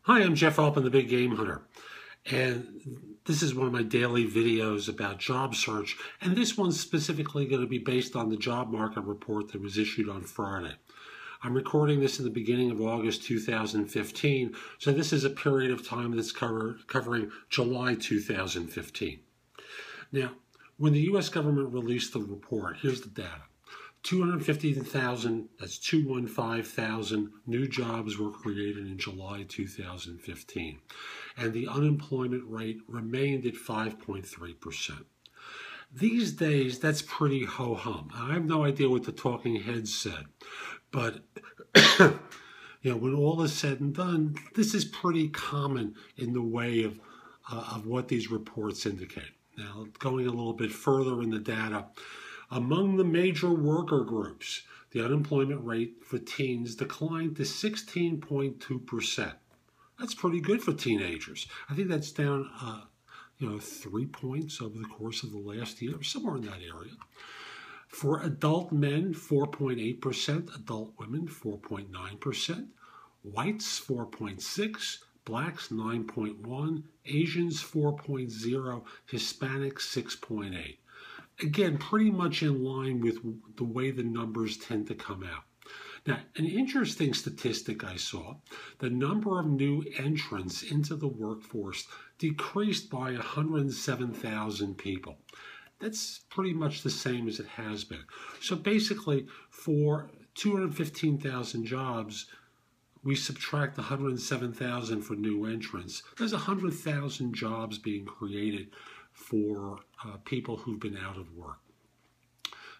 Hi, I'm Jeff Altman, the Big Game Hunter, and this is one of my daily videos about job search, and this one's specifically going to be based on the job market report that was issued on Friday. I'm recording this in the beginning of August 2015, so this is a period of time that's covering July 2015. Now, when the U.S. government released the report, here's the data. 215,000, that's 215,000 new jobs were created in July 2015, and the unemployment rate remained at 5.3%. These days, that's pretty ho-hum. I have no idea what the talking heads said, but when all is said and done, this is pretty common in the way of what these reports indicate. Now, going a little bit further in the data, among the major worker groups, the unemployment rate for teens declined to 16.2%. That's pretty good for teenagers. I think that's down, 3 points over the course of the last year, somewhere in that area. For adult men, 4.8%, adult women, 4.9%, whites, 4.6%, blacks, 9.1%, Asians, 4.0%, Hispanics, 6.8%. Again, pretty much in line with the way the numbers tend to come out. Now, an interesting statistic I saw, the number of new entrants into the workforce decreased by 107,000 people. That's pretty much the same as it has been. So basically, for 215,000 jobs, we subtract 107,000 for new entrants. There's 100,000 jobs being created for people who've been out of work.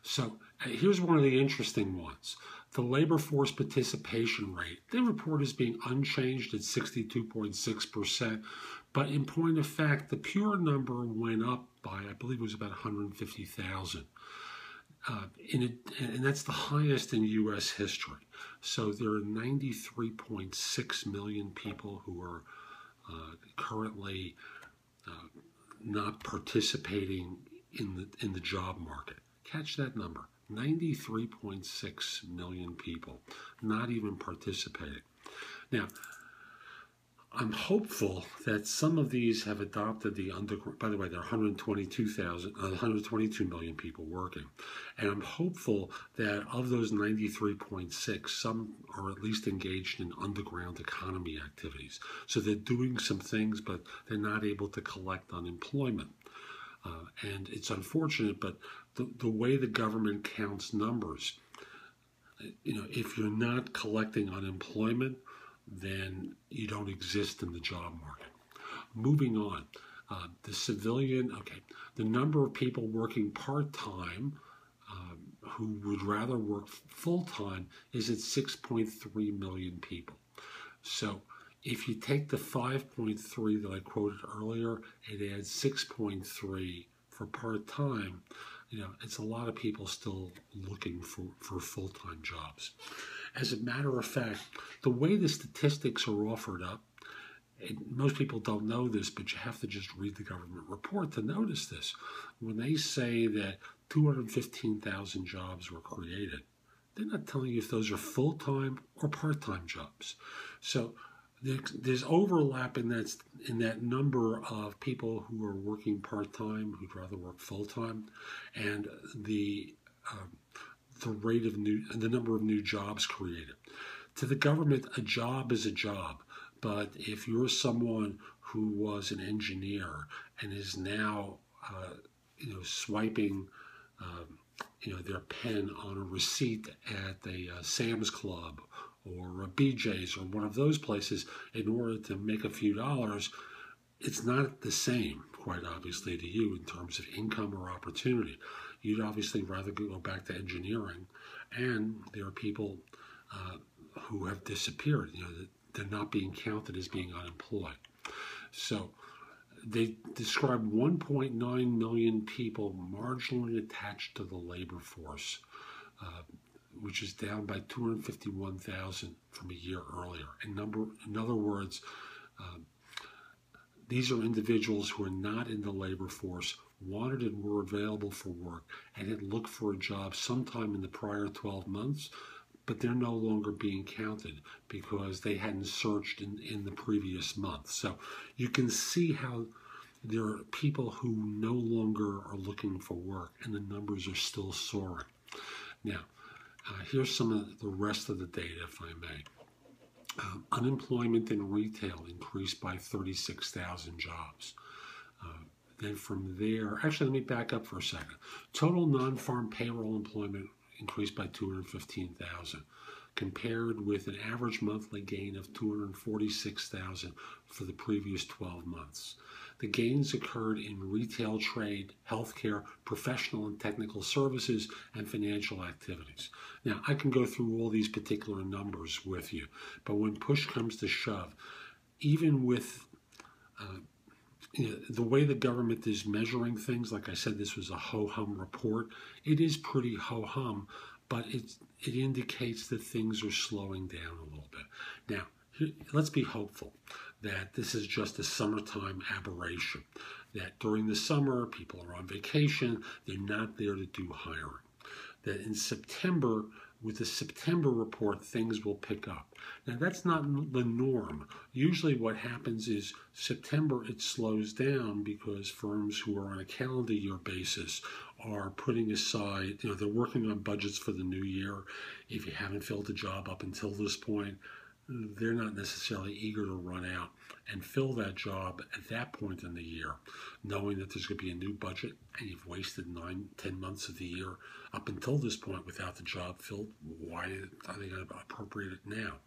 So here's one of the interesting ones. The labor force participation rate, the report is being unchanged at 62.6%, but in point of fact, the pure number went up by, I believe it was about 150,000. And that's the highest in U.S. history. So there are 93.6 million people who are currently not participating in the job market. Catch that number, 93.6 million people not even participating. Now, I'm hopeful that some of these have adopted the underground. By the way, there are 122 million people working. And I'm hopeful that of those 93.6, some are at least engaged in underground economy activities. So they're doing some things, but they're not able to collect unemployment. And it's unfortunate, but the way the government counts numbers, if you're not collecting unemployment, then you don't exist in the job market. Moving on, the number of people working part-time who would rather work full-time is at 6.3 million people. So if you take the 5.3 that I quoted earlier, it adds 6.3 for part-time. It's a lot of people still looking for full-time jobs. As a matter of fact, the way the statistics are offered up, and most people don't know this, but you have to just read the government report to notice this. When they say that 215,000 jobs were created, they're not telling you if those are full-time or part-time jobs. So there's overlap in that number of people who are working part-time who'd rather work full-time, and the number of new jobs created. To the government, a job is a job, but if you're someone who was an engineer and is now, swiping, their pen on a receipt at a Sam's Club or a BJ's or one of those places in order to make a few dollars, it's not the same, quite obviously, to you in terms of income or opportunity. You'd obviously rather go back to engineering, and there are people who have disappeared. They're not being counted as being unemployed. So they describe 1.9 million people marginally attached to the labor force, which is down by 251,000 from a year earlier. In other words, these are individuals who are not in the labor force, wanted and were available for work, and had looked for a job sometime in the prior 12 months, but they're no longer being counted because they hadn't searched in the previous month. So you can see how there are people who no longer are looking for work, and the numbers are still soaring. Now, here's some of the rest of the data, if I may. Unemployment in retail increased by 36,000 jobs. Then from there, actually, let me back up for a second. Total non-farm payroll employment increased by 215,000, compared with an average monthly gain of 246,000 for the previous 12 months. The gains occurred in retail, trade, healthcare, professional and technical services, and financial activities. Now, I can go through all these particular numbers with you, but when push comes to shove, even with the way the government is measuring things, like I said, this was a ho-hum report. It is pretty ho-hum, but it indicates that things are slowing down a little bit. Now, let's be hopeful that this is just a summertime aberration, that during the summer, people are on vacation, they're not there to do hiring. That in September, with the September report, things will pick up. Now, that's not the norm. Usually what happens is September, it slows down because firms who are on a calendar year basis are putting aside, they're working on budgets for the new year. If you haven't filled a job up until this point, they're not necessarily eager to run out and fill that job at that point in the year, knowing that there's going to be a new budget and you've wasted 9-10 months of the year up until this point without the job filled. Why are they going to appropriate it now?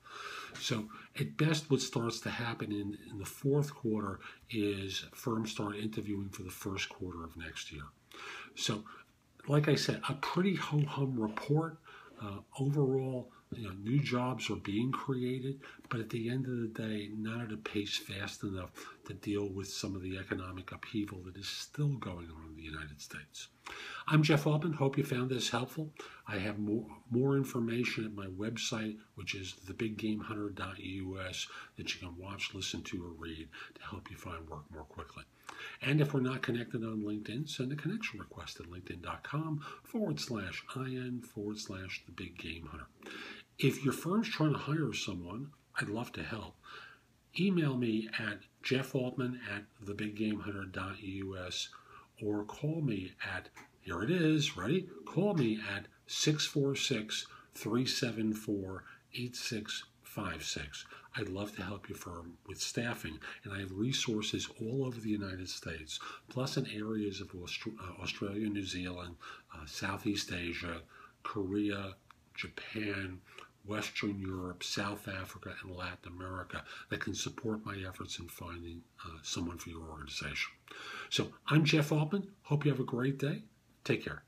So at best, what starts to happen in the fourth quarter is firms start interviewing for the first quarter of next year. So like I said, a pretty ho-hum report. Overall, new jobs are being created, but at the end of the day, not at a pace fast enough to deal with some of the economic upheaval that is still going on in the United States. I'm Jeff Altman. Hope you found this helpful. I have more information at my website, which is thebiggamehunter.us, that you can watch, listen to, or read to help you find work more quickly. And if we're not connected on LinkedIn, send a connection request at linkedin.com/IN/thebiggamehunter. If your firm's trying to hire someone, I'd love to help. Email me at jeffaltman@thebiggamehunter.us or call me at, here it is, ready? Call me at 646-374-8656. I'd love to help your firm with staffing, and I have resources all over the United States, plus in areas of Australia, New Zealand, Southeast Asia, Korea, Japan, Western Europe, South Africa, and Latin America that can support my efforts in finding someone for your organization. So I'm Jeff Altman. Hope you have a great day. Take care.